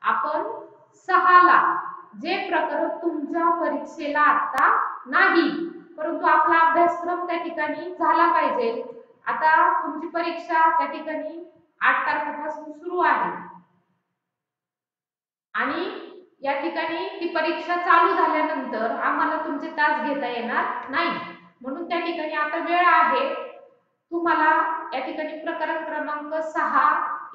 आपण 6ला जे प्रकरण तुमच्या परीक्षेला आता नाही, परंतु आपला अभ्यासक्रम त्या ठिकाणी झाला पाहिजे. आता तुमची परीक्षा त्या ठिकाणी 8 तारखेपासून सुरू आहे आणि या ठिकाणी ती परीक्षा चालू झाल्यानंतर आम्हाला तुमचे तास घेता येणार नाही. म्हणून त्या ठिकाणी आता वेळ आहे. तुम्हाला या ठिकाणी प्रकरण क्रमांक 6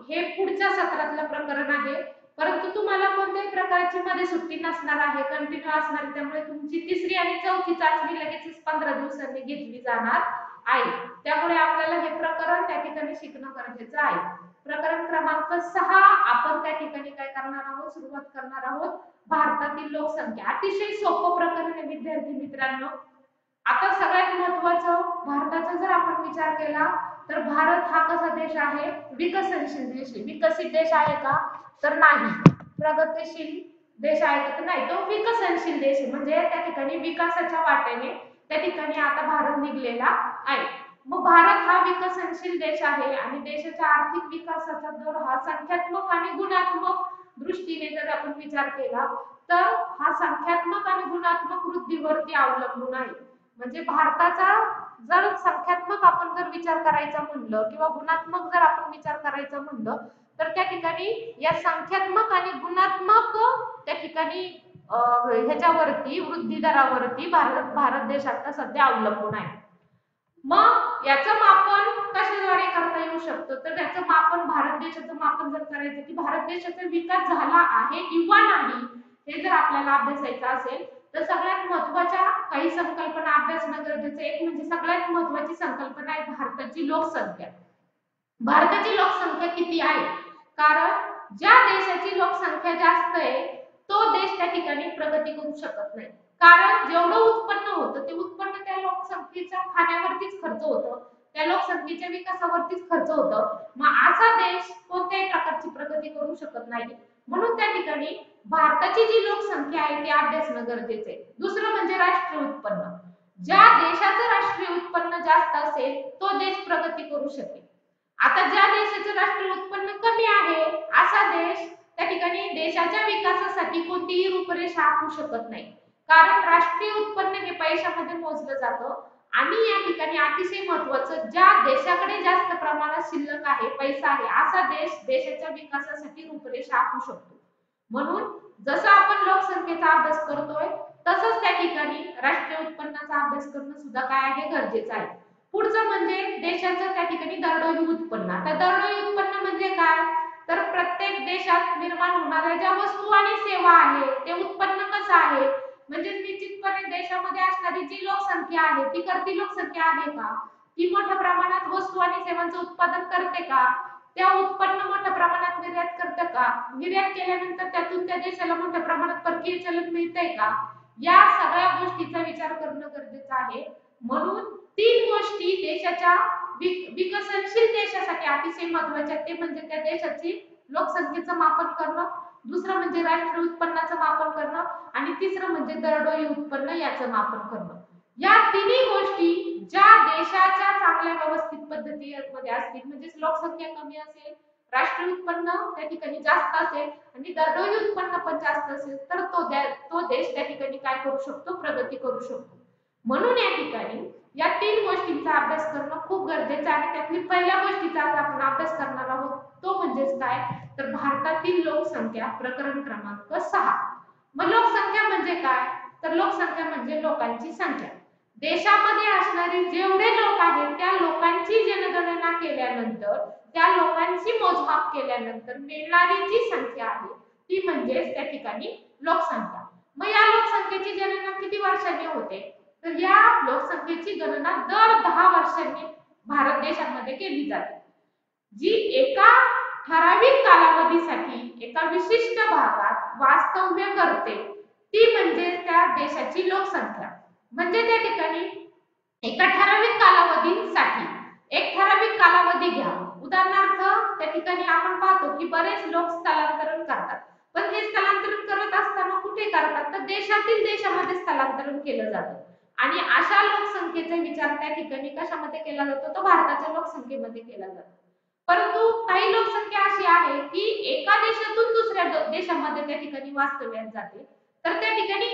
हे पुढच्या सत्रातलं प्रकरण आहे, परंतु तुम्हाला कोणत्याही प्रकारची मध्ये सुट्टी नसणार आहे, कंटिन्यू असणार. त्यामुळे तुमची तिसरी आणि चौथी चाचणी लगेच 15 दिवसांनी घेतली जाणार आहे. त्यामुळे आपल्याला हे प्रकरण त्या ठिकाणी शिकणं गरजेचं आहे. प्रकरण क्रमांक 6 आपण त्या ठिकाणी काय करणार आहोत, सुरुवात करणार आहोत. भारतातील लोकसंख्या. अतिशय सोपं प्रकरण आहे विद्यार्थी मित्रांनो. आता सगळ्यात महत्त्वाचं, भारताचा जर आपण विचार केला तर भारत हा कसा देश आहे, विकसनशील देश आहे. विकसित देश आहे का, तर नाही. प्रगतिशील देश आहे का, तर नाही. तो विकसनशील देश आहे. म्हणजे त्या ठिकाणी विकासाच्या वाटेने त्या ठिकाणी आता भारत निघलेला आहे. मग भारत हा विकसनशील देश आहे आणि देशाच्या आर्थिक विकासाचा दर हा संख्यात्मक आणि गुणात्मक दृष्टीने जर आपण विचार केला तर हा संख्यात्मक आणि गुणात्मक वृद्धीवरती अवलंबून आहे. म्हणजे भारताचा जर संख्यात्मक आपण जर विचार करायचा म्हणलं किंवा गुणात्मक जर आपण विचार करायचा म्हणलं तर त्या ठिकाणी या संख्यात्मक आणि गुणात्मक त्या ठिकाणी ह्याच्यावरती वृद्धी दरावरती भारत देश आता सध्या अवलंबून आहे. मग याचं मापन कशाद्वारे करता येऊ शकतं, तर याचं मापन, भारत देशाचं मापन जर करायचं की भारत देशाचा विकास झाला आहे किंवा नाही हे जर आपल्याला अभ्यासायचं असेल तर सगळ्यात महत्त्वाच्या काही संकल्पना अभ्यासणं गरजेचं आहे. एक म्हणजे सगळ्यात महत्त्वाची संकल्पना आहे भारताची लोकसंख्या. भारताची लोकसंख्या किती आहे, कारण ज्या देशाची लोकसंख्या जास्त आहे तो देश त्या ठिकाणी प्रगती करू शकत नाही. कारण जेवढं उत्पन्न होतं ते उत्पन्न त्या लोकसंख्येच्या खाण्यावरतीच खर्च होतं, त्या लोकसंख्येच्या विकासावरतीच खर्च होतं. मग असा देश कोणत्याही प्रकारची प्रगती करू शकत नाही. म्हणून त्या ठिकाणी भारताची जी लोकसंख्या आहे ती अभ्यासणं गरजेचं आहे. दुसरं म्हणजे राष्ट्रीय उत्पन्न. ज्या देशाचं राष्ट्रीय उत्पन्न जास्त असेल तो देश प्रगती करू शकेल. आता ज्या देशाचं राष्ट्रीय उत्पन्न कमी आहे असा देश त्या ठिकाणी देशाच्या विकासासाठी कोणतीही रूपरेषा आखू शकत नाही. कारण राष्ट्रीय उत्पन्न हे पैशामध्ये मोजलं जातं आणि या ठिकाणी अतिशय महत्त्वाचं, ज्या देशाकडे जास्त प्रमाणात शिल्लक आहे, पैसा आहे, असा देश देशाच्या विकासासाठी रूपरेषा आखू शकतो. म्हणून जसं आपण लोकसंख्येचा अभ्यास करतोय तसंच त्या ठिकाणी राष्ट्रीय उत्पन्नाचा अभ्यास करणं सुद्धा काय आहे, गरजेचं आहे. पुढचं म्हणजे देशाचं त्या ठिकाणी दरडोई उत्पन्न. आता दरडोई उत्पन्न म्हणजे काय, तर प्रत्येक देशात निर्माण होणाऱ्या ज्या वस्तू आणि सेवा आहे ते उत्पन्न कसं आहे. म्हणजे निश्चितपणे देशामध्ये असणारी जी लोकसंख्या आहे ती करती लोकसंख्या आहे का, ती मोठ्या प्रमाणात वस्तू आणि सेवांचं उत्पादन करते का, त्या उत्पन्न मोठ्या प्रमाणात निर्यात करते का, निर्यात केल्यानंतर त्यातून त्या देशाला मोठ्या प्रमाणात परकीय चलन मिळतंय का, या सगळ्या गोष्टीचा विचार करणं गरजेचं आहे. म्हणून 3 गोष्टी देशाच्या विकसनशील देशासाठी अतिशय महत्त्वाच्या आहेत. ते म्हणजे त्या देशाची लोकसंख्येचं मापन करणं, दुसरं म्हणजे राष्ट्रीय उत्पन्नाचं मापन करणं आणि तिसरं म्हणजे दरडोई उत्पन्न याचं मापन करणं. या तिन्ही गोष्टी ज्या देशाच्या चांगल्या व्यवस्थित पद्धतीमध्ये असतील, म्हणजे लोकसंख्या कमी असेल, राष्ट्रीय उत्पन्न त्या ठिकाणी जास्त असेल आणि दरडोई उत्पन्न पण जास्त असेल तर तो देश त्या ठिकाणी काय करू शकतो, प्रगती करू शकतो. म्हणून या ठिकाणी या 3 गोष्टींचा अभ्यास करणं खूप गरजेचं आहे. आणि त्यातली पहिल्या गोष्टीचा आपण अभ्यास करणार आहोत तो म्हणजेच काय, तर भारतातील लोकसंख्या, प्रकरण क्रमांक 6. मग लोकसंख्या म्हणजे काय, तर लोकसंख्या म्हणजे लोकांची संख्या. देशामध्ये असणारे जेवढे लोक आहेत त्या लोकांची जनगणना केल्यानंतर, त्या लोकांची मोजमाप केल्यानंतर मिळणारी जी संख्या आहे ती म्हणजे त्या ठिकाणी लोकसंख्या. मग या लोकसंख्येची गणना किती वर्षांनी होते, तर या लोकसंख्येची गणना दर 10 वर्षांनी भारत देशामध्ये केली जाते. जी एका ठराविक कालावधीसाठी एका विशिष्ट भागात वास्तव्य करते ती म्हणजे त्या देशाची लोकसंख्या. म्हणजे त्या ठिकाणी एका ठराविक कालावधीसाठी एक ठराविक कालावधी घ्या. उदाहरणार्थ त्या ठिकाणी आपण पाहतो की बरेच लोक स्थलांतरण करतात, पण हे स्थलांतरण करत असताना कुठे करतात, तर देशातील देशामध्ये स्थलांतरण केलं जातं. आणि अशा लोकसंख्येचा विचार त्या ठिकाणी कशामध्ये केला जातो, तो भारताच्या लोकसंख्येमध्ये केला जातो. परंतु काही लोकसंख्या अशी आहे की एका देशातून दुसऱ्या देशामध्ये त्या ठिकाणी वास्तव्यात जाते, तर त्या ठिकाणी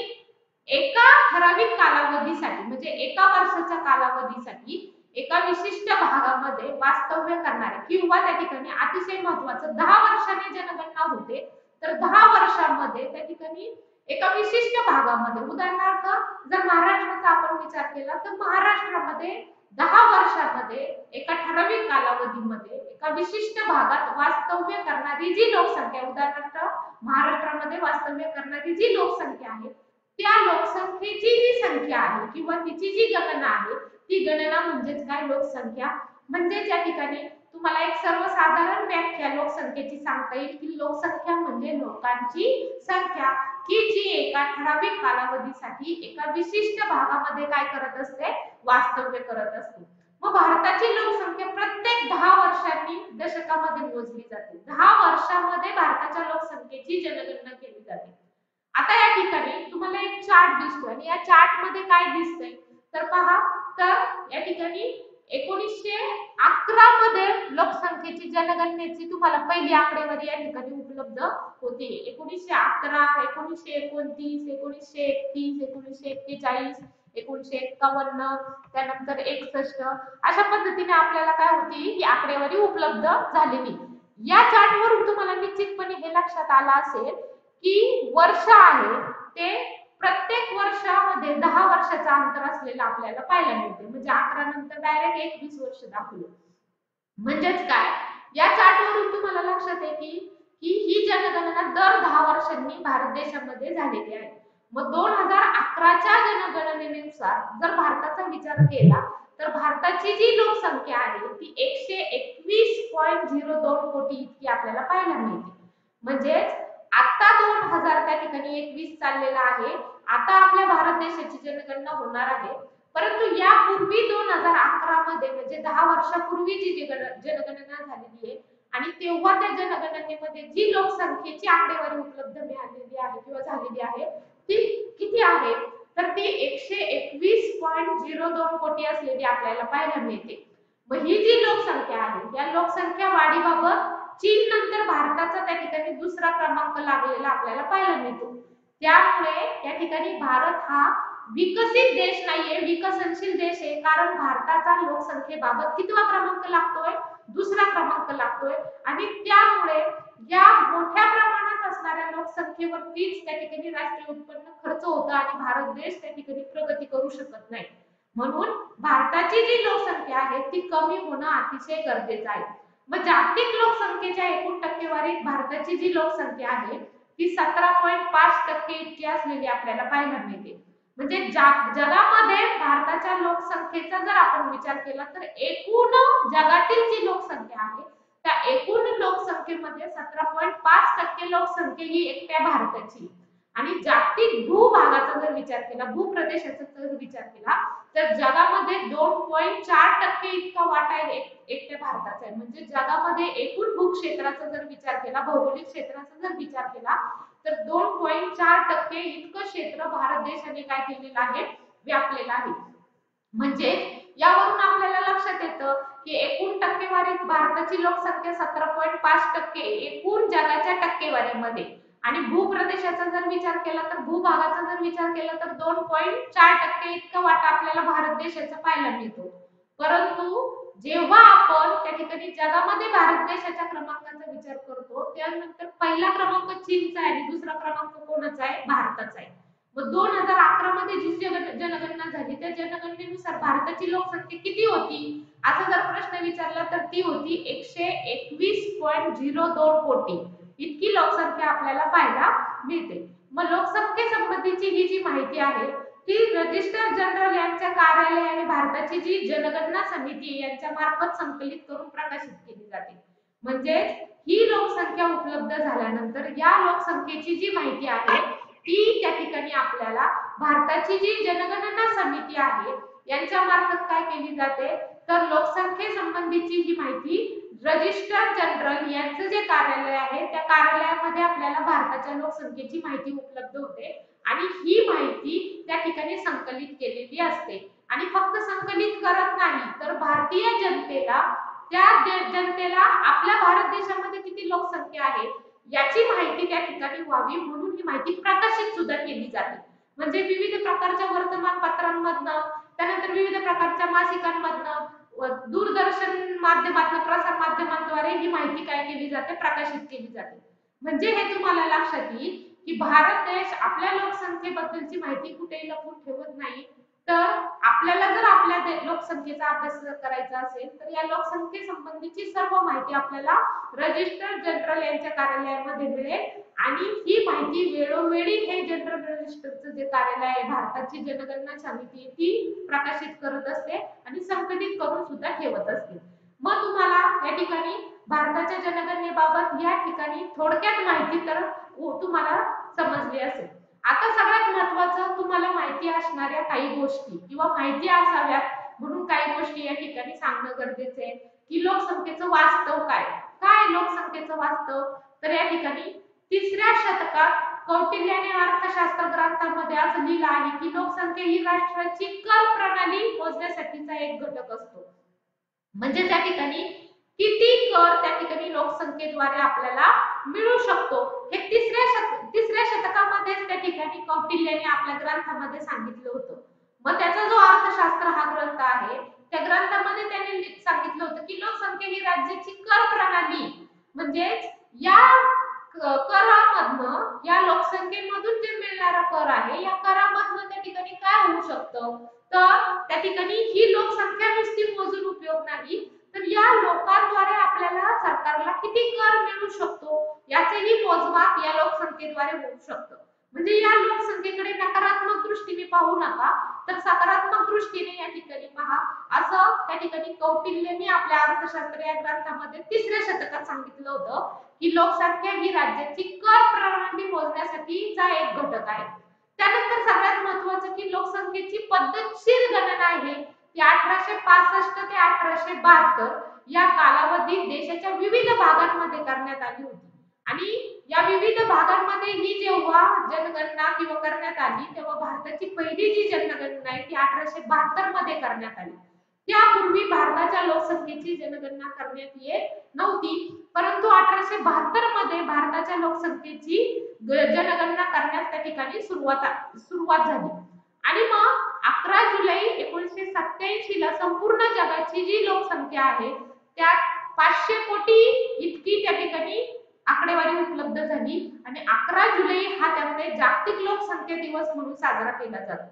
एका ठराविक कालावधीसाठी म्हणजे एका वर्षाच्या कालावधीसाठी एका विशिष्ट भागामध्ये वास्तव्य करणारे किंवा त्या ठिकाणी अतिशय महत्वाचं 10 वर्षांनी जनगणना होते, तर 10 वर्षांमध्ये त्या ठिकाणी एका विशिष्ट भागामध्ये उदाहरणार्थ जर महाराष्ट्राचा आपण विचार केला तर महाराष्ट्रामध्ये 10 वर्षांमध्ये एका ठराविक कालावधीमध्ये एका विशिष्ट भागात वास्तव्य करणारी जी लोकसंख्या उदाहरणार्थ महाराष्ट्रामध्ये वास्तव्य करणारी जी लोकसंख्या आहे त्या लोकसंख्येची जी संख्या आहे किंवा तिची जी गणना आहे ती गणना म्हणजेच काय लोकसंख्या म्हणजे त्या ठिकाणी तुम्हाला एक सर्वसाधारण व्याख्या लोकसंख्येची सांगता येईल की लोकसंख्या म्हणजे लोकांची संख्या की जी एका ठराविक कालावधीसाठी एका विशिष्ट भागामध्ये काय करत असते वास्तव्य करत असते। मग भारताची लोकसंख्या प्रत्येक 10 वर्षांनी दशकामध्ये मोजली जाते। 10 वर्षांमध्ये भारताच्या लोकसंख्येची जनगणना केली जाते। आता या ठिकाणी तुम्हाला एक चार्ट दिसतोय आणि या चार्ट मध्ये काय दिसतंय तर पहा, तर या ठिकाणी 1911 मध्ये लोकसंख्येची जनगणनेची तुम्हाला पहिली आकडेवारी या ठिकाणी उपलब्ध होती। 1911, 1929, 1931, 1941, 1951, त्यानंतर 61 अशा पद्धतीने आपल्याला काय होती ही आकडेवारी उपलब्ध झालेली। या चार्ट वरून तुम्हाला निश्चितपणे हे लक्षात आलं असेल की वर्ष आहे ते प्रत्येक वर्षामध्ये 10 वर्षाचं अंतर असलेलं आपल्याला पाहायला मिळते। म्हणजे 11 नंतर डायरेक्ट 21 वर्ष दाखवलं। म्हणजेच काय या चार्टवरून तुम्हाला लक्षात आहे की ही जनगणना दर 10 वर्षांनी भारत देशामध्ये झालेली आहे। मग 2011च्या जनगणनेनुसार जर भारताचा विचार केला तर भारताची जी लोकसंख्या आहे ती 121.02 कोटी इतकी आपल्याला पाहायला मिळते। म्हणजेच आता 2000 त्या ठिकाणी 21 चाललेला आहे। आता आपल्या भारत देशाची जनगणना होणार आहे, परंतु यापूर्वी 2011 मध्ये म्हणजे 10 वर्षापूर्वी जी जनगणना झालेली आहे आणि तेव्हा त्या जनगणनेमध्ये जी लोकसंख्येची आकडेवारी उपलब्ध मिळालेली आहे किंवा झालेली आहे ती किती आहे तर ती 121.02 कोटी असलेली आपल्याला पाहायला मिळते। मग ही जी लोकसंख्या आहे या लोकसंख्या वाढीबाबत चीन नंतर भारताचा त्या ठिकाणी दुसरा क्रमांक लागलेला आपल्याला पाहायला मिळतो। त्यामुळे या ठिकाणी भारत हा विकसित देश नाहीये, विकसनशील देश आहे, कारण भारताचा लोकसंख्येबाबत कितवा क्रमांक लागतोय दुसरा क्रमांक लागतोय आणि त्यामुळे या मोठ्या प्रमाणात असणाऱ्या लोकसंख्येवरतीच त्या ठिकाणी राष्ट्रीय उत्पन्न खर्च होतं आणि भारत देश त्या ठिकाणी प्रगती करू शकत नाही। म्हणून भारताची जी लोकसंख्या आहे ती कमी होणं अतिशय गरजेचं आहे। मग जागतिक लोकसंख्येच्या एकूण टक्केवारीत भारताची जी लोकसंख्या आहे ती 17.5% इतकी असलेली आपल्याला पाहायला मिळते। म्हणजे जगामध्ये भारताच्या लोकसंख्येचा जर आपण विचार केला तर एकूण जगातील जी लोकसंख्या आहे त्या एकूण लोकसंख्येमध्ये 17.5% लोकसंख्या ही एकट्या भारताची आणि जागतिक भूभागाचा जर विचार केला भूप्रदेशाचा जर विचार केला तर जगामध्ये 2.4% इतका वाटा एकट्या भारताचा आहे। म्हणजे जगामध्ये एकूण भूक्षेत्राचा जर विचार केला भौगोलिक क्षेत्राचा जर विचार केला तर 2.4% इतकं क्षेत्र भारत देशाने काय केलेलं आहे व्यापलेलं आहे। म्हणजे यावरून आपल्याला लक्षात येतं की एकूण टक्केवारीत भारताची लोकसंख्या 17.5% एकूण जगाच्या टक्केवारीमध्ये आणि भूप्रदेशाचा जर विचार केला तर भूभागाचा जर विचार केला तर 2.4% इतका वाटा आपल्याला भारत देशाचा पाहायला मिळतो। परंतु जेव्हा आपण त्या ठिकाणी जगामध्ये भारत देशाच्या क्रमांकाचा विचार करतो त्यानंतर पहिला क्रमांक चीनचा आहे आणि दुसरा क्रमांक कोणाचा आहे भारताचा आहे। मग 2011 मध्ये जी जनगणना झाली त्या जनगणनेनुसार भारताची लोकसंख्या किती होती असा जर प्रश्न विचारला तर ती होती 121.02 कोटी इतकी लोकसंख्या आपल्याला पाहायला मिळते। मग लोकसंख्ये संबंधीची ही जी माहिती आहे ती रजिस्ट्रार जनरल यांच्या कार्यालय आणि भारताची जी जनगणना समिती यांच्या मार्फत संकलित करून प्रकाशित केली जाते। म्हणजे ही लोकसंख्या उपलब्ध झाल्यानंतर या लोकसंख्येची जी माहिती आहे ती त्या ठिकाणी आपल्याला भारताची जी जनगणना समिती आहे यांच्या मार्फत काय केली जाते तर लोकसंख्येसंबंधीची ही माहिती रजिस्ट्रार जनरल यांचं जे कार्यालय आहे त्या कार्यालयामध्ये आपल्याला भारताच्या लोकसंख्येची माहिती उपलब्ध होते आणि ही माहिती त्या ठिकाणी संकलित केलेली असते। आणि फक्त संकलित करत नाही तर भारतीय जनतेला त्या जनतेला आपल्या भारत देशामध्ये किती लोकसंख्या आहे याची माहिती त्या ठिकाणी व्हावी म्हणून ही माहिती प्रकाशित सुद्धा केली जाते. म्हणजे विविध प्रकारच्या वर्तमानपत्रांमधनं, त्यानंतर विविध प्रकारच्या मासिकांमधनं, दूरदर्शन माध्यमातून, प्रसार माध्यमांद्वारे ही माहिती काय केली जाते, प्रकाशित केली जाते. म्हणजे हे तुम्हाला लक्षात येईल की भारत देश आपल्या लोकसंख्येबद्दलची माहिती कुठेही लपवून ठेवत नाही. तर आपल्याला जर आपल्या लोकसंख्येचा अभ्यास करायचा असेल तर या लोकसंख्येसंबंधीची सर्व माहिती आपल्याला रजिस्टर जनरल यांच्या कार्यालयामध्ये मिळेल आणि ही माहिती वेळोवेळी हे जनरल रजिस्टरचं जे कार्यालय आहे, भारताची जनगणना समिती, ती प्रकाशित करत असते आणि संकलित करून सुद्धा ठेवत असते. मग तुम्हाला या ठिकाणी भारताच्या जनगणनेबाबत या ठिकाणी थोडक्यात माहिती तर तुम्हाला समजली असेल. आता सगळ्यात महत्त्वाचं तुम्हाला माहिती असणाऱ्या काही गोष्टी किंवा माहिती असाव्यात म्हणून काही गोष्टी या ठिकाणी सांगणं गरजेचं आहे की लोकसंख्येचं वास्तव काय, काय लोकसंख्येचं वास्तव. तर या ठिकाणी 3ऱ्या शतकात कौटिल्याने अर्थशास्त्र ग्रंथामध्ये असं लिहिलं आहे की लोकसंख्या ही राष्ट्राची कर प्रणाली मोजण्यासाठीचा एक घटक असतो. म्हणजे त्या ठिकाणी किती कर त्या ठिकाणी लोकसंख्येद्वारे आपल्याला मिळू शकतो हे 3ऱ्या शतकामध्ये त्या ठिकाणी कौटिल्याने आपल्या ग्रंथामध्ये सांगितलं होतं. मग त्याचा जो अर्थशास्त्र हा ग्रंथ आहे त्या ग्रंथामध्ये त्यांनी सांगितलं होतं की लोकसंख्या ही राज्याची कर प्रणाली म्हणजे या करामधनं, या लोकसंख्येमधून जे मिळणारा कर आहे या करामधनं त्या ठिकाणी काय होऊ शकतं, तर त्या ठिकाणी ही लोकसंख्या नुसती मोजून उपयोग नाही तर या लोकांद्वारे आपल्याला सरकारला किती कर मिळू शकतो याचेही मोजमाप या लोकसंख्येद्वारे होऊ शकतं. म्हणजे या लोकसंख्येकडे नकारात्मक दृष्टीने पाहू नका तर सकारात्मक दृष्टीने या ठिकाणी पहा असं त्या ठिकाणी कौटिल्याने आपल्या अर्थशास्त्र या ग्रंथामध्ये 3ऱ्या शतकात सांगितलं होतं की लोकसंख्या ही राज्याची कर प्रणाली मोजण्यासाठीचा एक घटक आहे. त्यानंतर सगळ्यात महत्त्वाचं की लोकसंख्येची पद्धतशीर गणना आहे ती 1865 ते 1872 या कालावधीत देशाच्या विविध भागांमध्ये करण्यात आली होती. आणि या विविध भागांमध्ये ही जेव्हा जनगणना किंवा करण्यात आली तेव्हा भारताची पहिली जी जनगणना आहे ती 1872 मध्ये करण्यात आली. त्यापूर्वी भारताच्या लोकसंख्येची जनगणना करण्यात येत नव्हती, परंतु 1872 मध्ये भारताच्या लोकसंख्येची जनगणना करण्यास त्या ठिकाणी सुरुवात झाली. आणि मग 11 जुलै 1987 ला संपूर्ण जगाची जी लोकसंख्या आहे त्यात 500 कोटी इतकी त्या ठिकाणी आकडेवारी उपलब्ध झाली आणि 11 जुलै हा त्यामुळे जागतिक लोकसंख्या दिवस म्हणून साजरा केला जातो.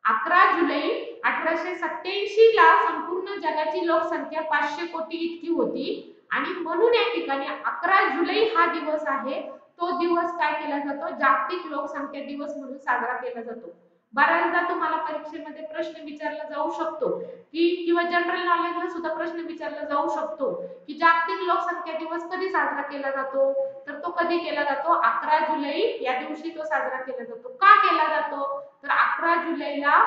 11 जुलै 1887 ला संपूर्ण जगाची लोकसंख्या 500 कोटी इतकी होती आणि म्हणून या ठिकाणी 11 जुलै हा दिवस आहे तो दिवस काय केला जातो, जागतिक लोकसंख्या दिवस म्हणून साजरा केला जातो. बऱ्याचदा तुम्हाला परीक्षेमध्ये प्रश्न विचारला जाऊ शकतो की किंवा जनरल नॉलेजला सुद्धा प्रश्न विचारला जाऊ शकतो की जागतिक लोकसंख्या दिवस कधी साजरा केला जातो, तर तो कधी केला जातो 11 जुलै या दिवशी तो साजरा केला जातो. का केला जातो तर 11 जुलैला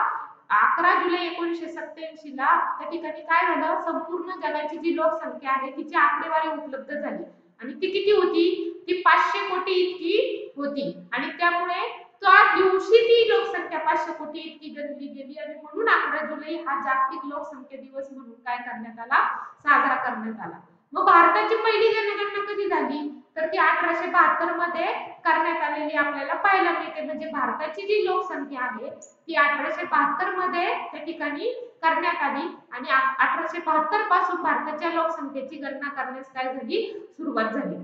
11 जुलै 1987 ला त्या ठिकाणी काय झालं, संपूर्ण जगाची जी लोकसंख्या आहे तिची आकडेवारी उपलब्ध झाली आणि ती किती होती, ती 500 कोटी इतकी होती आणि त्यामुळे त्या दिवशी ती लोकसंख्या 500 कोटी इतकी गणली गेली आणि म्हणून 11 जुलै हा जागतिक लोकसंख्या दिवस म्हणून काय करण्यात आला, साजरा करण्यात आला. मग भारताची पहिली जनगणना कधी झाली तर ती 1872 मध्ये करण्यात आलेली आपल्याला पाहायला मिळते. म्हणजे भारताची जी लोकसंख्या आहे ती 1872 मध्ये त्या ठिकाणी करण्यात आली आणि 1872 पासून भारताच्या लोकसंख्येची गणना करण्यास काय झाली, सुरुवात झाली.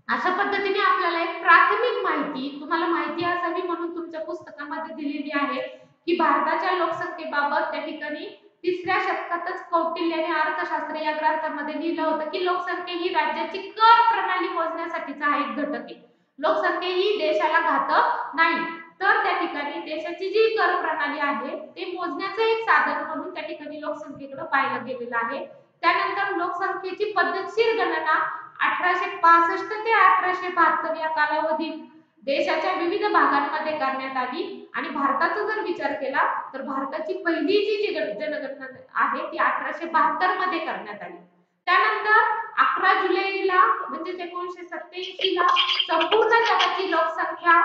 अशा पद्धतीने आपल्याला एक प्राथमिक माहिती तुम्हाला माहिती असावी म्हणून तुमच्या पुस्तकामध्ये दिलेली आहे की भारताच्या लोकसंख्येबाबत त्या ठिकाणी 3ऱ्या शतकातच कौटिल्याने अर्थशास्त्र या ग्रंथामध्ये लिहिलं होतं की लोकसंख्या ही राज्याची कर प्रणाली मोजण्यासाठीचा हा एक घटक आहे. लोकसंख्या ही देशाला घातक नाही तर त्या ठिकाणी देशाची जी कर प्रणाली आहे ते मोजण्याचं एक साधन म्हणून त्या ठिकाणी लोकसंख्येकडे पाहिलं गेलेलं आहे. त्यानंतर लोकसंख्येची पद्धतशीर गणना 1865 ते 1872 या कालावधीत देशाच्या विविध भागांमध्ये करण्यात आली आणि भारताचा जर विचार केला तर भारताची पहिली जी जनगणना आहे ती 1872 मध्ये करण्यात आली. त्यानंतर 11 जुलैला म्हणजे 1987 ला संपूर्ण जगाची लोकसंख्या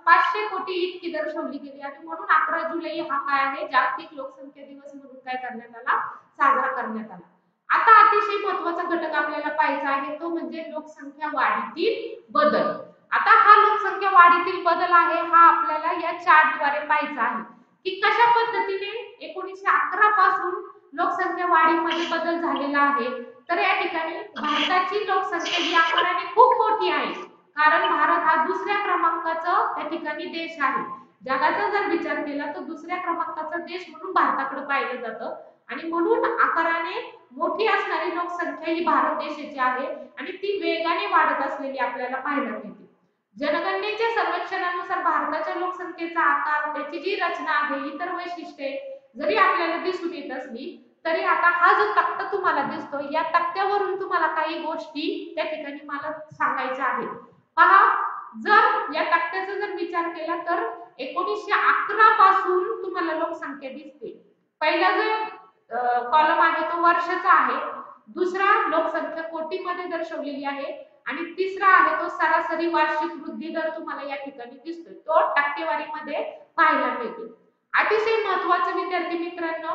500 कोटी इतकी दर्शवली गेली आणि म्हणून 11 जुलै हा काय आहे, जागतिक लोकसंख्या दिवस म्हणून काय करण्यात आला, साजरा करण्यात आला. आता अतिशय महत्वाचा घटक आपल्याला पाहायचा आहे तो म्हणजे लोकसंख्या वाढीतील बदल. आता हा लोकसंख्या वाढीतील बदल आहे हा आपल्याला या चार्टद्वारे पाहायचा आहे की कशा पद्धतीने 1911 पासून लोकसंख्या वाढीमध्ये बदल झालेला आहे. तर या ठिकाणी भारताची लोकसंख्या ही आकाराने खूप मोठी आहे, कारण भारत हा दुसऱ्या क्रमांकाचा त्या ठिकाणी देश आहे. जगाचा जर विचार केला तर दुसऱ्या क्रमांकाचा देश म्हणून भारताकडे पाहिलं जातं आणि म्हणून आकाराने मोठी असणारी लोकसंख्या ही भारत देशाची आहे आणि ती वेगाने वाढत असलेली आपल्याला पाहायला मिळते. जनगणनेच्या सर्वेक्षणानुसार भारताच्या लोकसंख्येचा आकार, त्याची जी रचना आहे, इतर वैशिष्ट्ये जरी आपल्याला दिसून येत असली तरी आता हा जो तक्ता तुम्हाला दिसतो या तक्त्यावरून तुम्हाला काही गोष्टी त्या ठिकाणी मला सांगायच्या आहेत. पहा, जर या तक्त्याचा जर विचार केला तर 1911 पासून तुम्हाला लोकसंख्या दिसते. पहिला जो कॉलम आहे तो वर्षाचा आहे, दुसरा लोकसंख्या कोटीमध्ये दर्शवलेली आहे आणि तिसरा आहे तो सरासरी वार्षिक वृद्धी दर तुम्हाला या ठिकाणी दिसतोय, तो टक्केवारीमध्ये पाहायला मिळतो. अतिशय महत्त्वाचं विद्यार्थी मित्रांनो,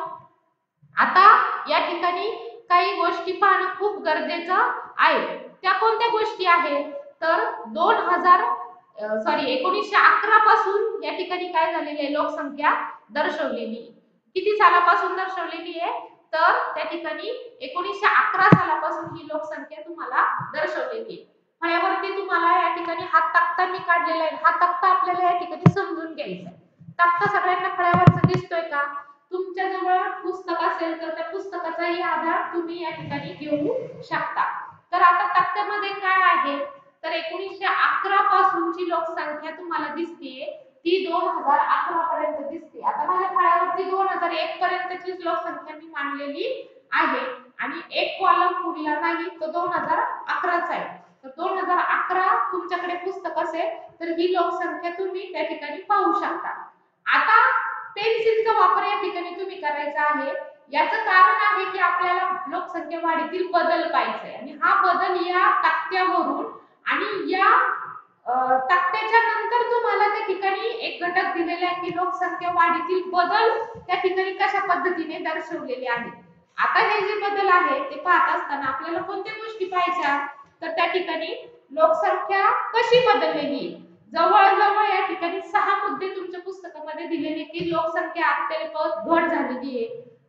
आता या ठिकाणी काही गोष्टी पाहणं खूप गरजेचं आहे. त्या कोणत्या गोष्टी आहेत तर 1911 पासून या ठिकाणी काय झालेली आहे लोकसंख्या दर्शवलेली. किती सालापासून दर्शवलेली आहे तर त्या ठिकाणी 1911 सालापासून ही लोकसंख्या तुम्हाला दर्शवलेली आहे. फळ्यावरती तुम्हाला या ठिकाणी हा तक्ता मी काढलेला आहे. हा तक्ता आपल्याला या ठिकाणी समजून घ्यायचा आहे. तक्ता सगळ्यांना फळ्यावरचा दिसतोय का? तुमच्या जवळ पुस्तक असेल तर त्या पुस्तकाचाही आधार तुम्ही या ठिकाणी घेऊ शकता. तर आता तक्त्यामध्ये काय आहे तर 1911 पासूनची लोकसंख्या तुम्हाला दिसतेय ती 2011 पर्यंत दिसते. आता माझ्या फळ्यावरती 2001 पर्यंतची लोकसंख्या मी मांडलेली आहे आणि एक कॉलम पुढला नाही तो 2011चा आहे. तर 2011 तुमच्याकडे पुस्तक असेल तर ही लोकसंख्या तुम्ही त्या ठिकाणी पाहू शकता. आता पेन्सिलचा वापर या ठिकाणी तुम्ही करायचा आहे. याचं कारण आहे की आपल्याला लोकसंख्या वाढीतील बदल पाहायचा आहे आणि हा बदल या तक्त्यावरून आणि या तक्त्याच्या नंतर तुम्हाला त्या ठिकाणी एक घटक दिलेला आहे की लोकसंख्या वाढीतील बदल त्या ठिकाणी कशा पद्धतीने दर्शवलेले आहेत. आता हे जे बदल आहे ते पाहत असताना आपल्याला कोणत्या गोष्टी पाहायच्या तर त्या ठिकाणी लोकसंख्या कशी बदललेली, जवळजवळ या ठिकाणी 6 मुद्दे तुमच्या पुस्तकामध्ये दिलेले की लोकसंख्या अत्यल्प घट झालेली आहे.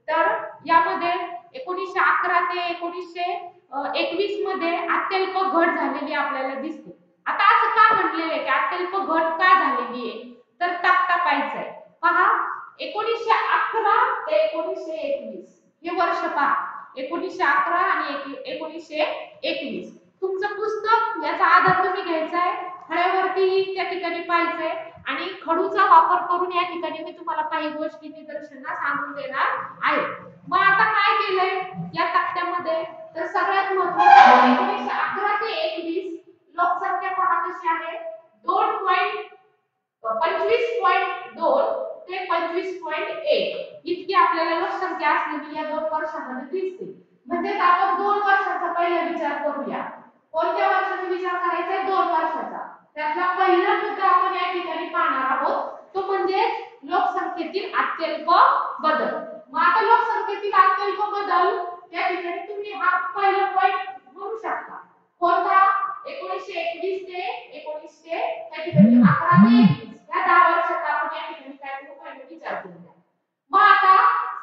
तर यामध्ये 1911 ते 1921 मध्ये अत्यल्प घट झालेली आपल्याला दिसते. आता असं का म्हटलेलं आहे की अत्यल्प घट का झालेली आहे तर तक्ता पाहायचा आहे. पहा, 1911 ते 1921 हे वर्ष पहा, 1911 आणि 1921 तुमचं पुस्तक याचा आधार तुम्ही घ्यायचा आहे. फळ्यावरती त्या ठिकाणी पाहायचंय आणि खडूचा वापर करून या ठिकाणी मी तुम्हाला काही गोष्टी निदर्शना सांगून देणार आहे. मग आता काय केलंय या तक्त्यामध्ये तर सगळ्यात महत्त्वाचं 1911 ते 21 लोकसंख्या पहा कशी आहे 25.2 ते 25.1 इतकी आपल्याला लोकसंख्या असलेली या 2 वर्षांमध्ये दिसते. म्हणजे आपण 2 वर्षाचा पहिला विचार करूया. कोणत्या वर्षाचा विचार करायचा आहे 2 वर्षाचा. त्यातला पहिला मुद्दा आपण या ठिकाणी पाहणार आहोत तो म्हणजे लोकसंख्येतील अत्यल्प बदल. मग आता लोकसंख्येतील अत्यल्प बदल त्या ठिकाणी तुम्ही हा पहिला पॉइंट म्हणू शकता. कोणता 1921 ते 19 त्या ठिकाणी 11 ते 21 या 10 वर्षाचा आपण या ठिकाणी काय करू पहिला विचार करूया. मग आता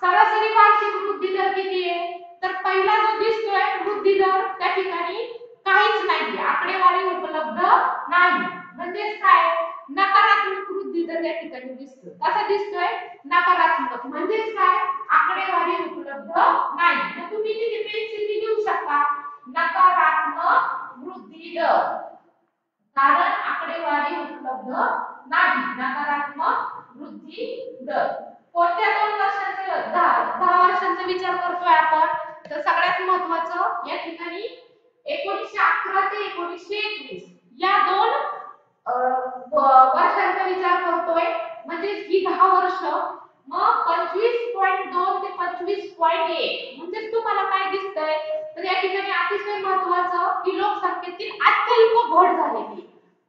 सरासरी वार्षिक वृद्धी दर किती आहे तर पहिला जो दिसतोय वृद्धी दर त्या ठिकाणी काहीच नाही, आकडेवारी उपलब्ध नाही. म्हणजेच काय नकारात्मक वृद्धी दर या ठिकाणी दिसतो. कसा दिसतोय नकारात्मक, म्हणजेच काय आकडेवारी उपलब्ध नाही. मग तुम्ही तिथे पेन्सिल लिहू शकता नकारात्मक वृद्धी दर, कारण आकडेवारी उपलब्ध नाही. नकारात्मक वृद्धी दर कोणत्या 2 वर्षांचा 10 वर्षांचा विचार करतोय आपण तर सगळ्यात महत्त्वाचं या ठिकाणी 1911 ते 1921 या 2 वर्षांचा विचार करतोय म्हणजे ही 10 वर्ष. मग 25.2 ते 25.1 म्हणजे तुम्हाला काय दिसतंय तर या ठिकाणी अतिशय महत्त्वाचं की लोकसंख्येतील अत्यल्प घट झालेली.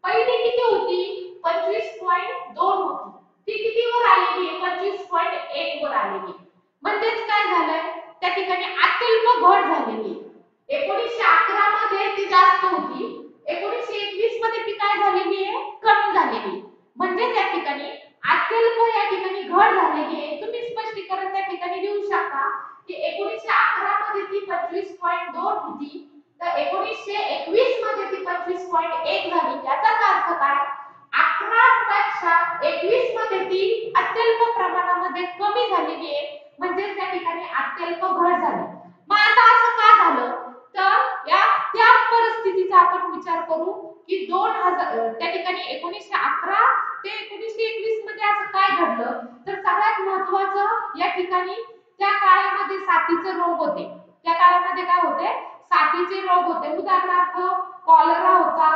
पहिली किती होती 25.2 होती, ती किती वर आलेली 25.1 वर आलेली. म्हणजेच काय झालंय त्या ठिकाणी अत्यल्प घट झालेली. 1911 मध्ये ती जास्त होती, 1921 मध्ये ती काय झालेली आहे, कमी झालेली. म्हणजे त्या ठिकाणी अत्यल्प या ठिकाणी घट झालेली आहे. तुम्ही स्पष्टीकरण त्या ठिकाणी देऊ शकता की 1911 मध्ये ती 25.2 होती, तर 1921 मध्ये ती 25.1 झाली. याचाच अर्थ काय, 11 पेक्षा 21 मध्ये ती अत्यल्प प्रमाणामध्ये कमी झालेली आहे, म्हणजे त्या ठिकाणी अत्यल्प घट झाली. मग आता असं का झालं, तर या त्या परिस्थितीचा आपण विचार करू की 2000 त्या ठिकाणी 1911 ते 1921 मध्ये असं काय घडलं, तर सगळ्यात महत्त्वाचं या ठिकाणी त्या काळामध्ये साथीचे रोग होते. त्या काळामध्ये काय होते, साथीचे रोग होते. उदाहरणार्थ कॉलरा होता,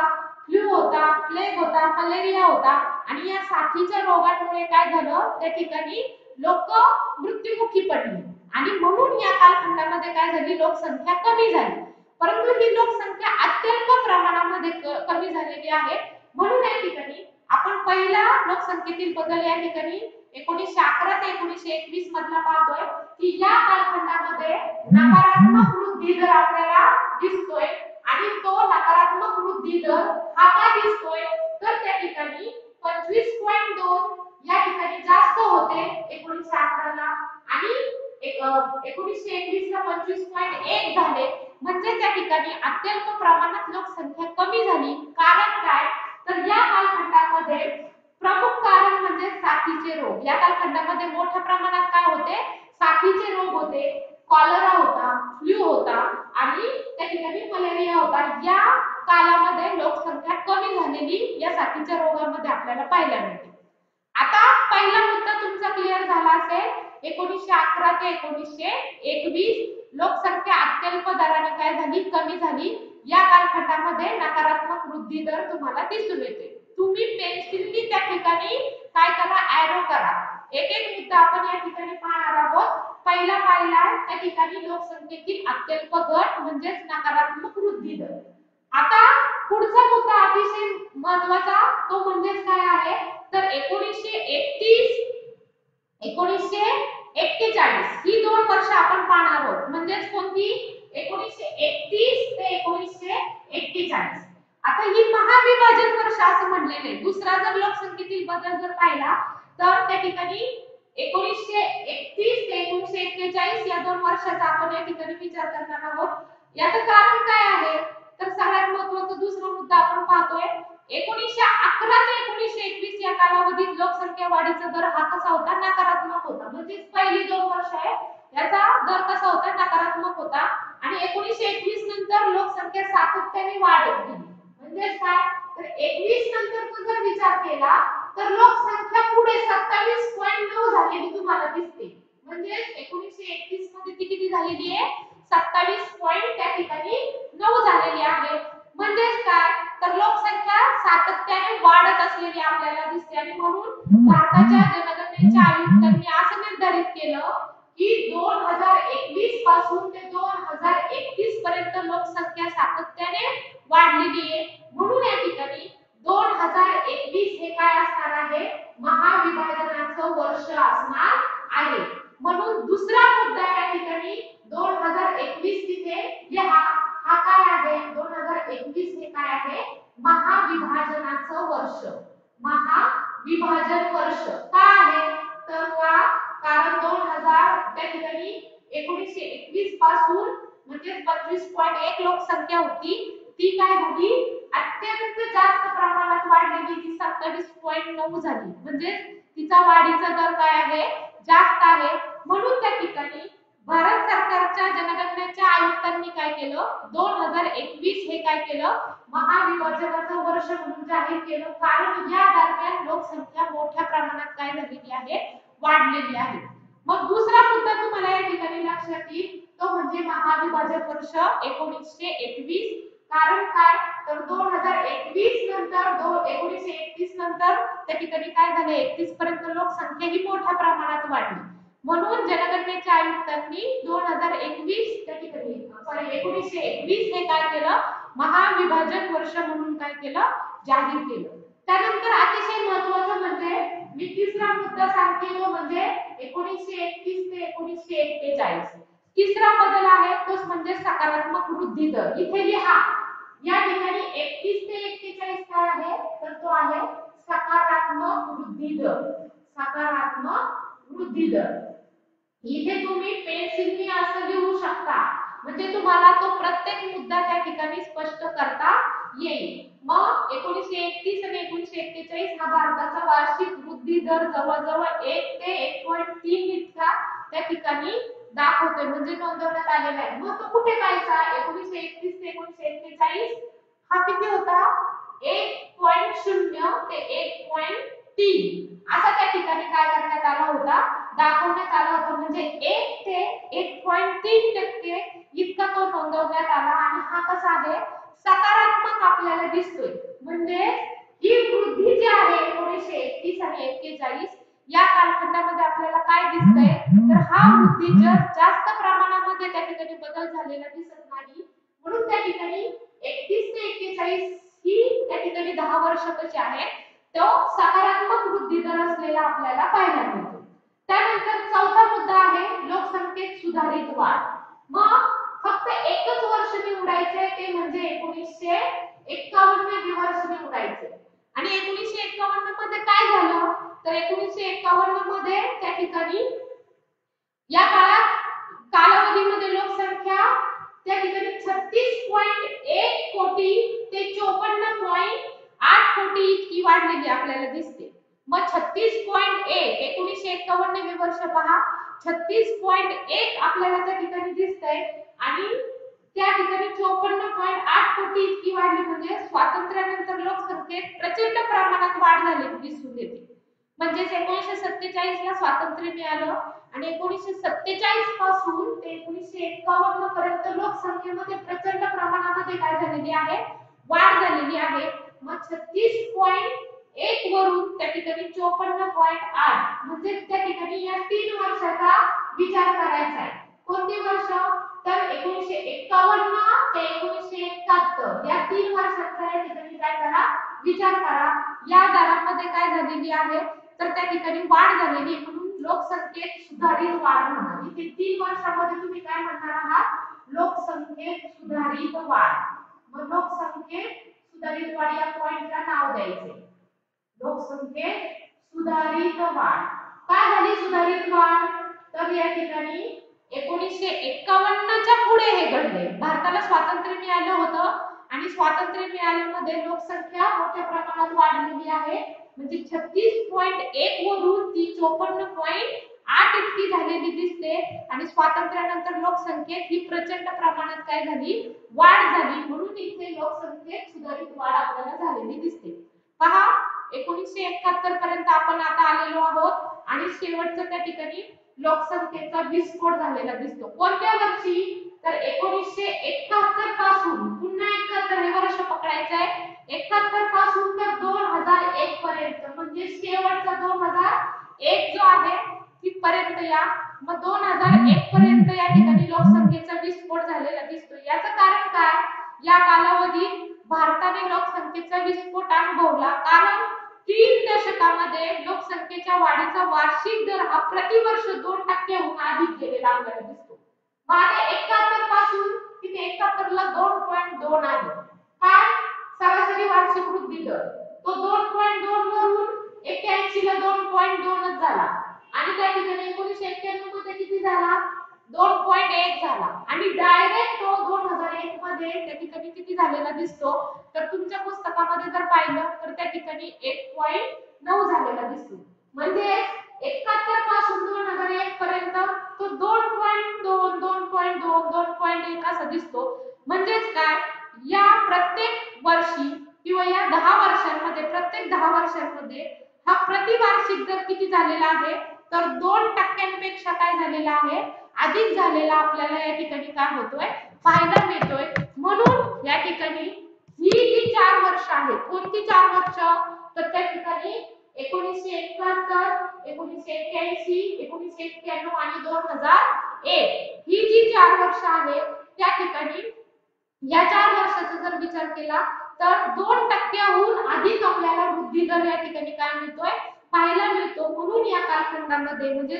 फ्लू होता, प्लेग होता, मलेरिया होता. आणि या साथीच्या रोगांमुळे काय झालं, त्या ठिकाणी लोक मृत्युमुखी पडली आणि म्हणून या कालखंडामध्ये काय झाली, लोकसंख्या कमी झाली. परंतु ही लोकसंख्या अत्यल्प प्रमाणामध्ये कमी झालेली आहे. म्हणून या ठिकाणी आपण पहिला लोकसंख्येतील बदल या ठिकाणी 1911 ते 1921 मधला पाहतोय की या कालखंडामध्ये नकारात्मक वृद्धी दर आपल्याला दिसतोय. आणि तो नकारात्मक वृद्धी दर हा का दिसतोय, तर त्या ठिकाणी 25.2 या ठिकाणी जास्त होते 1911 ला आणि 1921 ला 25.1 झाले. म्हणजे त्या ठिकाणी अत्यल्प प्रमाणात लोकसंख्या कमी झाली. कारण काय, तर या कालखंडामध्ये प्रमुख कारण म्हणजे साथीचे रोग. या कालखंडामध्ये मोठ्या प्रमाणात काय होते, साथीचे रोग होते. कॉलरा होता, फ्लू होता आणि त्या ठिकाणी मलेरिया होता. या कालामध्ये लोकसंख्या कमी झालेली या साथीच्या रोगामध्ये आपल्याला पाहायला मिळते. आता पहिला मुद्दा तुमचा क्लिअर झाला असेल. 1911 ते 1921 लोकसंख्या अत्यल्प दराने काय झाली, कमी झाली. या कालखंडामध्ये नकारात्मक वृद्धी दर तुम्हाला दिसून येते. तुम्ही पेन्सिलनी त्या ठिकाणी काय करा, एरो करा. एक एक मुद्दा आपण या ठिकाणी पाहणार आहोत. पहिला पाहिला त्या ठिकाणी लोकसंख्येतील अत्यल्प घट म्हणजे नकारात्मक वृद्धी दर. आता पुढचा मुद्दा अतिशय महत्त्वाचा, तो म्हणजे काय आहे, तर 1931 1941 ही 2 वर्ष आपण पाहणार आहोत. म्हणजेच कोणती, 1931 ते 1941. आता ही महाविभाजन वर्ष असं म्हटलेले. दुसरा जर लोकसंख्येतील बदल जर पाहिला तर त्या ठिकाणी 1931 ते 1941 या 2 वर्षाचा आपण या ठिकाणी विचार करणार आहोत. याचं कारण काय आहे, तर सगळ्यात महत्त्वाचा दुसरा मुद्दा आपण पाहतोय. 1911 ते 1921 या कालावधीत लोकसंख्या वाढीचा दर हा कसा होता, नकारात्मक होता. म्हणजे पहिली 2 वर्ष आहे याचा दर कसा होता, नकारात्मक होता. आणि 1921 नंतर लोकसंख्या सातत्याने वाढत गेली. म्हणजे काय, तर 21 नंतरचा जर विचार केला तर लोकसंख्या पुढे 27.9 झालेली तुम्हाला दिसते. म्हणजे 1931 मध्ये ती किती झालेली आहे, 27 त्या ठिकाणी 9 झालेली आहे. म्हणजेच काय, तर लोकसंख्या सातत्याने वाढत असलेली आपल्याला दिसते. आणि म्हणून भारताच्या जनगणनेच्या आयुक्तांनी असं निर्धारित केलं की 2021 पासून ते 2031 पर्यंत लोकसंख्या सातत्याने वाढलेली आहे. म्हणून या ठिकाणी 2021 हे काय असणार आहे, महाविभाजनाचं वर्ष असणार आहे. म्हणून दुसरा मुद्दा या ठिकाणी 2021 तिथे लिहा. हा काय आहे, 2021 हे काय आहे, महाविभाजनाचं वर्ष. महाविभाजन वर्ष का आहे, तर का, कारण 2000 त्या ठिकाणी 1921 पासून म्हणजे 25.1 लोकसंख्या होती, ती काय झाली, अत्यंत जास्त प्रमाणात वाढलेली. ती 27.9 झाली. म्हणजे तिचा वाढीचा दर काय आहे, जास्त आहे. म्हणून त्या ठिकाणी भारत सरकारच्या जनगणनेच्या आयुक्तांनी काय केलं, 2021 हे काय केलं, महाविभाजनाचं वर्ष म्हणून जाहीर केलं. कारण या दरम्यान लोकसंख्या मोठ्या प्रमाणात काय झालेली आहे, वाढलेली आहे. मग दुसरा मुद्दा तुम्हाला या ठिकाणी लक्षात येईल, तो म्हणजे महाविभाजन वर्ष 1921. कारण काय, तर 2021 नंतर 1931 नंतर त्या ठिकाणी काय झाले, 31 पर्यंत लोकसंख्या ही मोठ्या प्रमाणात वाढली. म्हणून जनगणनेच्या आयुक्तांनी 2021 त्या ठिकाणी 1921 हे काय केलं, महाविभाजन वर्ष म्हणून काय केलं, जाहीर केलं. त्यानंतर अतिशय महत्त्वाचं म्हणजे मी तिसरा मुद्दा सांगते, तो म्हणजे 1931 ते 1941. तिसरा बदल आहे तो म्हणजे सकारात्मक वृद्धी दर. इथे लिहा या ठिकाणी 31 ते 41 काय आहे तर तो आहे सकारात्मक वृद्धी दर. सकारात्मक वृद्धी दर. इथे तुम्ही पेन्सिलने असं लिहू शकता म्हणजे तुम्हाला तो प्रत्येक मुद्दा त्या ठिकाणी स्पष्ट करता येईल. मग 1931 आणि 1941 हा भारताचा वार्षिक वृद्धी दर जवळजवळ 1 ते 1.3 इतका त्या ठिकाणी दाखवतोय म्हणजे नोंदवण्यात आलेला आहे. मग तो कुठे पाहायचा 1931 ते 1941 हा किती होता 1.0 ते 1.3 असा त्या ठिकाणी काय करण्यात आला होता दाखवण्यात आला होता म्हणजे 1 ते 1.3% इतका तो नोंदवण्यात आला आणि हा कसा आहे सकारात्मक आपल्याला दिसतोय. म्हणजे ही वृद्धी जी आहे 1931 आणि 41 या कालखंडामध्ये आपल्याला काय दिसतंय तर हा वृद्धी जास्त प्रमाणामध्ये त्या ठिकाणी बदल झालेला दिसत नाही. म्हणून त्या ठिकाणी 31 ते 41 ही त्या ठिकाणी 10 वर्ष कशी आहे तो सकारात्मक वृद्धी दर असलेला आपल्याला पाहायला मिळतो. त्यानंतर चौथा मुद्दा आहे लोकसंख्येत सुधारित वाढ. मग फक्त एकच वर्ष निवडायचे ते म्हणजे 1951 वर्ष निवडायचे. आणि 1951 मध्ये काय झालं तर 1951 मध्ये त्या ठिकाणी या काळात कालावधीमध्ये लोकसंख्या त्या ठिकाणी 36.1 कोटी ते 54.8 कोटी इतकी वाढलेली आपल्याला दिसते. मग 36.1 1951 हे वर्ष पहा 36.1 आपल्याला त्या ठिकाणी दिसतंय आणि त्या ठिकाणी 54.8 कोटी इतकी वाढली म्हणजे स्वातंत्र्यानंतर लोकसंख्येत प्रचंड प्रमाणात वाढ झालेली दिसून येते. म्हणजे 1947 ला स्वातंत्र्य मिळालं आणि 1947 पासून ते 1951 पर्यंत लोकसंख्येमध्ये प्रचंड प्रमाणामध्ये काय झालेली आहे वाढ झालेली आहे. मग 36.1 वरून त्या ठिकाणी 54.8 म्हणजे त्या ठिकाणी या 3 वर्षाचा विचार करायचा आहे. कोणती वर्ष तर 1951 ते 1971 या 3 वर्षाचा या ठिकाणी काय करा विचार करा. या दरामध्ये काय झालेली आहे तर त्या ठिकाणी वाढ झालेली म्हणून लोकसंख्येत सुधारित वाढ म्हणा. इथे 3 वर्षामध्ये तुम्ही काय म्हणणार आहात लोकसंख्येत सुधारित वाढ. मग लोकसंख्येत सुधारित वाढ या पॉइंटला नाव द्यायचे. लोकसंख्येत सुधारित वाढ. काय झाली सुधारित वाढ तर या ठिकाणी 1951 च्या पुढे हे घडले. भारताला स्वातंत्र्य मिळालं होतं आणि स्वातंत्र्य मिळाल्यामध्ये लोकसंख्या मोठ्या प्रमाणात वाढलेली आहे. म्हणजे 36.1 वरून ती 54.8 इतकी झालेली दिसते आणि स्वातंत्र्यानंतर लोकसंख्येत ही प्रचंड प्रमाणात काय झाली वाढ झाली. म्हणून इथे लोकसंख्येत सुधारित वाढ आपल्याला झालेली दिसते. पहा 1971 पर्यंत आपण आता आलेलो आहोत आणि शेवटचं त्या ठिकाणी लोकसंख्येचा विस्फोट झालेला दिसतो. कोणत्या वर्षी तर 1971 पासून पुन्हा 71 हे वर्ष पकडायचं आहे. 71 पासून तर 2001 पर्यंत म्हणजे शेवटचा 2001 जो आहे तिथपर्यंत या. मग 2001 पर्यंत या ठिकाणी लोकसंख्येचा विस्फोट झालेला दिसतो. याचं कारण काय या कालावधीत भारताने लोकसंख्येचा विस्फोट अनुभवला कारण 3 दशकामध्ये लोकसंख्येच्या वाढीचा वार्षिक दर हा प्रतिवर्ष 2% हून अधिक गेलेला आपल्याला दिसतो. मागे 71 पासून तिथे 71 ला 2.2 आहे. काय सरासरी वार्षिक वृद्धी दर तो 2.2 वरून 81 ला 2.2 झाला आणि त्या ठिकाणी 1991 मध्ये किती झाला 2.1 झाला आणि डायरेक्ट तो 2001 मध्ये त्या ठिकाणी किती झालेला दिसतो तर तुमच्या पुस्तकामध्ये जर पाहिलं तर त्या ठिकाणी 1.9 झालेला दिसतो. म्हणजे 71 पासून 2001 पर्यंत तो 2.2 2.2 2.1 असा दिसतो. म्हणजेच काय या प्रत्येक वर्षी किंवा या 10 वर्षांमध्ये प्रत्येक 10 वर्षांमध्ये हा प्रतिवार्षिक दर किती झालेला आहे तर 2% काय झालेला आहे अधिक झालेला आपल्याला या ठिकाणी काय होतोय पाहायला मिळतोय. म्हणून या ठिकाणी ही जी 4 वर्ष आहेत कोणती 4 वर्ष तर त्या ठिकाणी 1971 1981 1991 आणि 2001 ही जी 4 वर्ष आहेत त्या ठिकाणी या 4 वर्षाचा जर विचार केला तर 2%हून अधिक आपल्याला वृद्धी दर या ठिकाणी काय मिळतोय पाहायला मिळतो. म्हणून या कालखंडामध्ये म्हणजे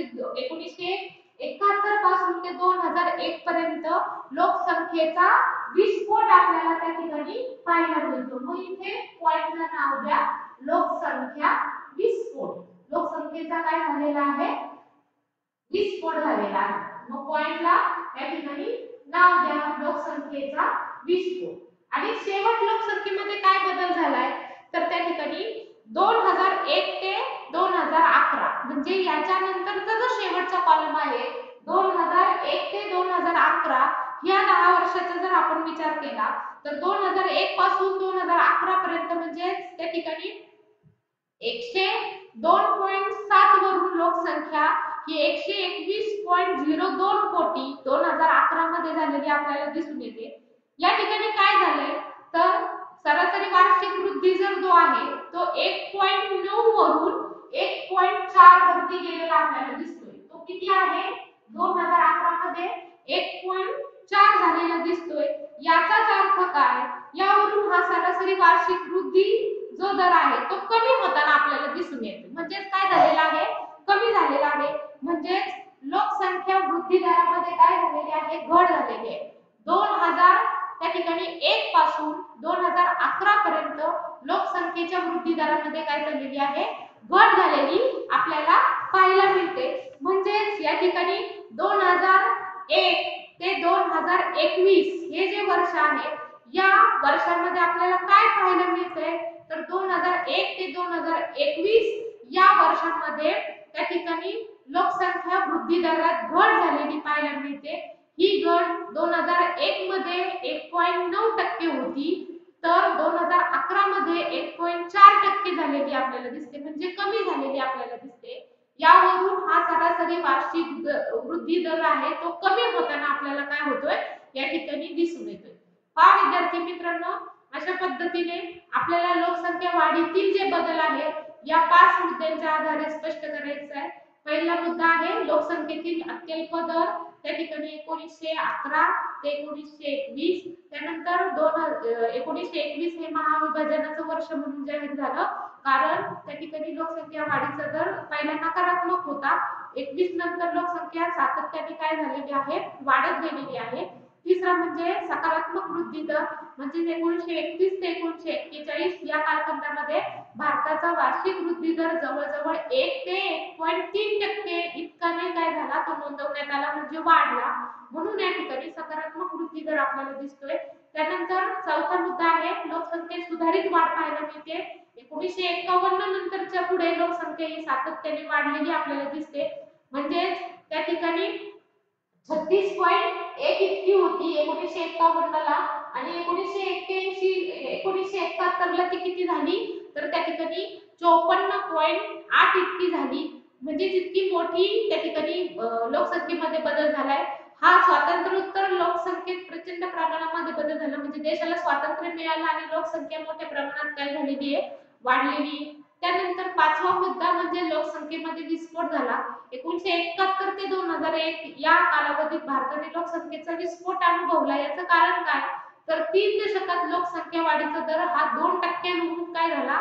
71 पासून ते 2001 पर्यंत लोकसंख्येचा विस्फोट आपल्याला त्या ठिकाणी पाहायला मिळतो. मग इथे पॉइंटला नाव द्या लोकसंख्या विस्फोट. लोकसंख्येचा काय झालेला आहे? विस्फोट झालेला आहे. मग पॉइंटला या ठिकाणी नाव द्या लोकसंख्येचा विस्फोट. आणि शेवट लोकसंख्येमध्ये काय बदल झालाय तर त्या ठिकाणी 2001 ते 2011 म्हणजे याच्यानंतरचा जो शेवटचा कॉलम आहे 2001 ते 2011 या 10 वर्षाचा जर आपण विचार केला तर 2001 पासून 2011 पर्यंत म्हणजे त्या ठिकाणी 102.7 वरून लोकसंख्या ही 121.02 कोटी 2011 मध्ये झालेली आपल्याला दिसून येते. या ठिकाणी काय झालंय तर सरासरी वार्षिक वृद्धी जर जो आहे तो 1.9 वरून 1.4 वरती गेलेला आपल्याला दिसतोय. तो किती आहे 2011 मध्ये 1.4 झालेला दिसतोय. याचाच अर्थ काय यावरून हा सरासरी वार्षिक वृद्धी जो दर आहे तो कमी होताना आपल्याला दिसून येतो. म्हणजे काय झालेला आहे कमी झालेला आहे. म्हणजे लोकसंख्या वृद्धी दरामध्ये काय झालेली आहे घट झालेली आहे. 2000 त्या ठिकाणी 1 पासून 2011 पर्यंत लोकसंख्येच्या वृद्धी दरामध्ये काय झालेली आहे घट झालेली आपल्याला पाहायला मिळते. म्हणजे या ठिकाणी 2001 ते 2021 हे जे वर्ष आहे या वर्षांमध्ये आपल्याला काय पाहायला मिळते तर 2001 ते 2021 या वर्षांमध्ये त्या ठिकाणी लोकसंख्या वृद्धी दरात घट झालेली पाहायला मिळते. ही घट 2001 मध्ये 1.9% होती तर 2011 मध्ये 1.4% झालेली आपल्याला दिसते. म्हणजे कमी झालेली आपल्याला दिसते. यावरून हा सरासरी वार्षिक वृद्धी दर आहे तो कमी होताना आपल्याला काय होतोय या ठिकाणी दिसून येतोय. हा विद्यार्थी मित्रांनो अशा पद्धतीने आपल्याला लोकसंख्या वाढीतील जे बदल आहे या 5 मुद्द्यांच्या आधारे स्पष्ट करायचं आहे. पहिला मुद्दा आहे लोकसंख्येतील अत्यल्प दर त्या ठिकाणी 1911 ते 1921. त्यानंतर 1921 हे महाविभाजनाचं वर्ष म्हणून जाहीर झालं कारण त्या ठिकाणी लोकसंख्या वाढीचा दर पहिला नकारात्मक होता. 21 नंतर लोकसंख्या सातत्याने काय झालेली आहे वाढत गेलेली आहे. तिसरा म्हणजे सकारात्मक वृद्धी दर म्हणजे 1931 ते 1941 या कालखंडामध्ये भारताचा वार्षिक वृद्धी दर जवळजवळ 1 ते 1.3% इतकाने काय झाला तो नोंदवण्यात आला म्हणजे वाढला. म्हणून या ठिकाणी सकारात्मक वृद्धी दर आपल्याला दिसतोय. त्यानंतर चौथा मुद्दा आहे लोकसंख्येत सुधारित वाढ पाहायला मिळते. 1951 नंतरच्या पुढे लोकसंख्या ही सातत्याने वाढलेली आपल्याला दिसते. म्हणजे त्या ठिकाणी 36.1 इतकी होती 1951 ला आणि 1971 ला ती किती झाली तर त्या ठिकाणी 54.8 इतकी झाली. म्हणजे जितकी मोठी त्या ठिकाणी लोकसंख्येमध्ये बदल झालाय हा स्वातंत्र्योत्तर लोकसंख्येत प्रचंड प्रमाणामध्ये बदल झाला. म्हणजे देशाला स्वातंत्र्य मिळालं आणि लोकसंख्या मोठ्या प्रमाणात काय झालेली आहे वाढलेली. त्यानंतर पाचवा मुद्दा म्हणजे लोकसंख्येमध्ये विस्फोट झाला. 1971 ते 2001 या कालावधीत भारताने लोकसंख्येचा विस्फोट अनुभवला. याचं कारण काय तर 3 दशकात लोकसंख्या वाढीचा दर हा 2%हून काय झाला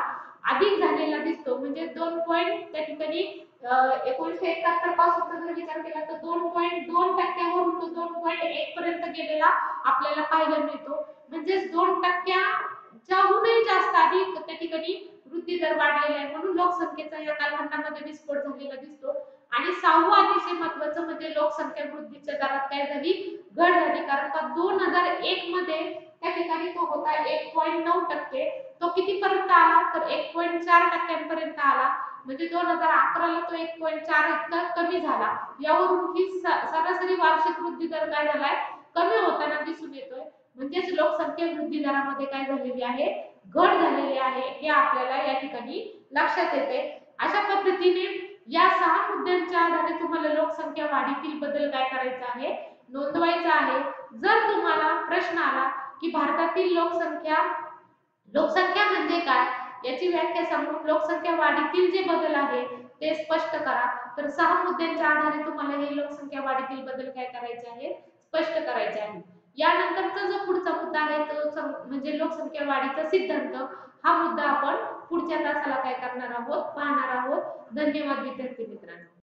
अधिक झालेला दिसतो. म्हणजे 2 पॉइंट त्या ठिकाणी 1971 पासून जर विचार केला तर 2.2%वरून तो 2.1 पर्यंत गेलेला आपल्याला पाहायला मिळतो. म्हणजे 2%च्याहूनही जास्त अधिक त्या ठिकाणी वृद्धी दर वाढलेला आहे. म्हणून लोकसंख्येचा या कालखंडामध्ये विस्फोट झालेला दिसतो. आणि सहावा अतिशय महत्त्वाचं म्हणजे लोकसंख्या वृद्धीच्या दरात काय झाली घट झाली. कारण का 2001 मध्ये त्या ठिकाणी तो होता 1.9%. तो किती पर्यंत आला तर 1.4% पर्यंत आला. म्हणजे 2011 ला तो 1.4 इतका कमी झाला. यावरून ही सरासरी वार्षिक वृद्धी दर काय झालाय कमी होताना दिसून येतोय. म्हणजेच लोकसंख्या वृद्धी दरामध्ये काय झालेली आहे घट झालेली आहे हे आपल्याला या ठिकाणी लक्षात येते. अशा पद्धतीने या 6 मुद्द्यांच्या आधारे तुम्हाला लोकसंख्या वाढीतील बदल काय करायचा आहे नोंदवायचा आहे. जर तुम्हाला प्रश्न आला की भारतातील लोकसंख्या म्हणजे काय याची व्याख्या सांगून लोकसंख्या वाढीतील जे बदल आहे ते स्पष्ट करा तर 6 मुद्द्यांच्या आधारे तुम्हाला हे लोकसंख्या वाढीतील बदल काय करायचे आहे स्पष्ट करायचे आहे. यानंतरचा जो पुढचा मुद्दा आहे तो म्हणजे लोकसंख्या वाढीचा सिद्धांत. हा मुद्दा आपण पुढच्या तासाला काय करणार आहोत पाहणार आहोत. धन्यवाद विद्यार्थी मित्रांनो.